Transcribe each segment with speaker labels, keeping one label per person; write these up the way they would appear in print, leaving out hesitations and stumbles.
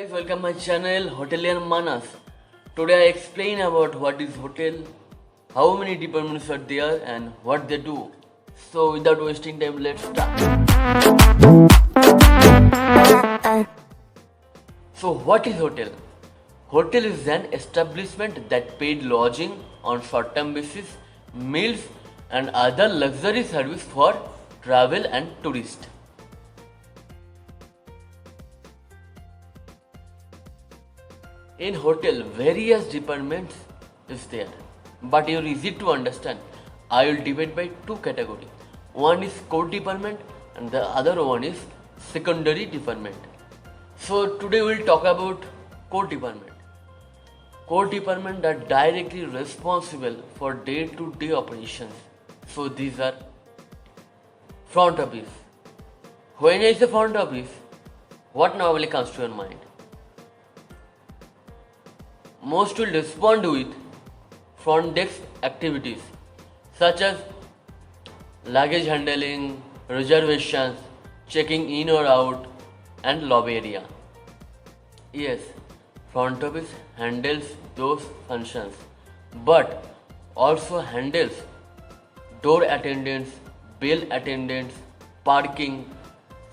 Speaker 1: guys, welcome my channel Hotelier Manas. Today I explain about what is hotel, how many departments are there and what they do. So without wasting time, let's start. So what is hotel? Hotel is an establishment that paid lodging on short-term basis, meals and other luxury service for travel and tourists. In hotel, various departments is there, but you're easy to understand. I will divide by two categories. One is core department and the other one is secondary department. So today we'll talk about core department. Core department are directly responsible for day-to-day operations. So these are front office. When I say front office, what normally comes to your mind? Most will respond with front desk activities such as luggage handling, reservations, checking in or out, and lobby area. Yes, front office handles those functions, but also handles door attendants, bell attendants, parking,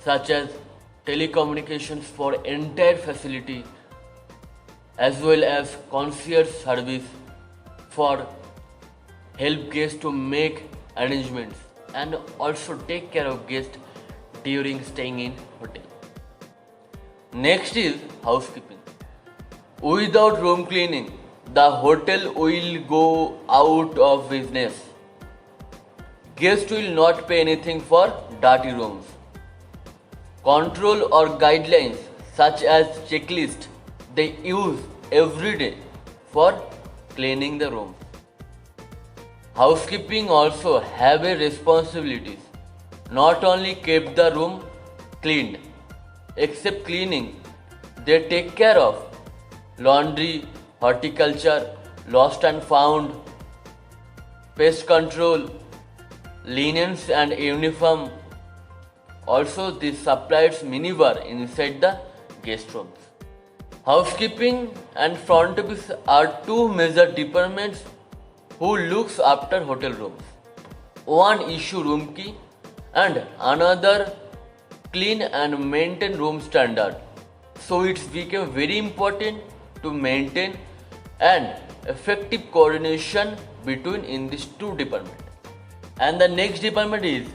Speaker 1: such as telecommunications for entire facility, as well as concierge service for help guests to make arrangements and also take care of guests during staying in hotel. Next is housekeeping. Without room cleaning, the hotel will go out of business. Guests will not pay anything for dirty rooms. Control or guidelines such as checklist they use every day for cleaning the room. Housekeeping also have a responsibilities. Not only keep the room cleaned, except cleaning, they take care of laundry, horticulture, lost and found, pest control, linens and uniform. Also, this supplies minibar inside the guest rooms. Housekeeping and front office are two major departments who looks after hotel rooms. One issue room key and another clean and maintain room standard. So it's become very important to maintain an effective coordination between in these two departments. And the next department is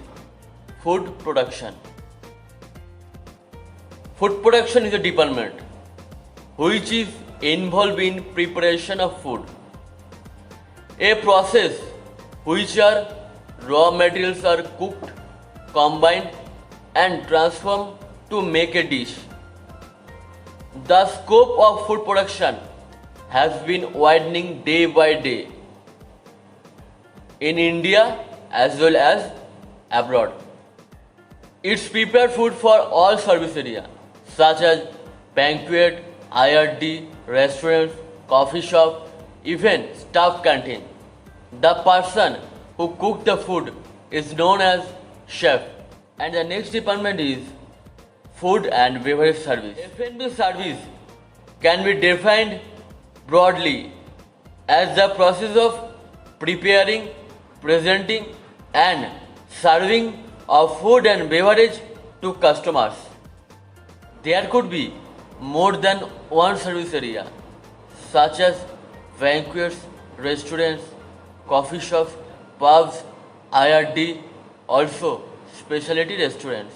Speaker 1: food production. Food production is a department which is involved in preparation of food, a process which are raw materials are cooked, combined and transformed to make a dish. The scope of food production has been widening day by day in India as well as abroad. It's prepared food for all service area such as banquet, IRD, restaurants, coffee shop, even staff canteen. The person who cooked the food is known as chef. And the next department is food and beverage service. F&B service can be defined broadly as the process of preparing, presenting and serving of food and beverage to customers. There could be more than one service area such as banquets, restaurants, coffee shops, pubs, IRD, also specialty restaurants.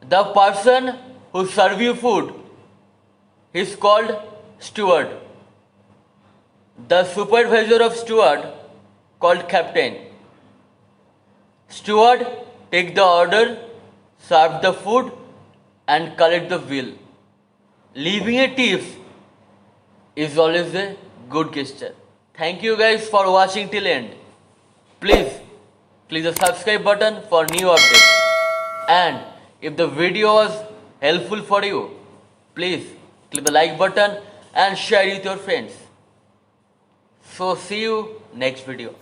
Speaker 1: The person who serves you food is called steward. The supervisor of steward called captain. Steward take the order, serve the food and collect the bill. Leaving a tip is always a good gesture. Thank you guys for watching till end. Please click the subscribe button for new updates. And if the video was helpful for you, please click the like button and share it with your friends. So see you next video.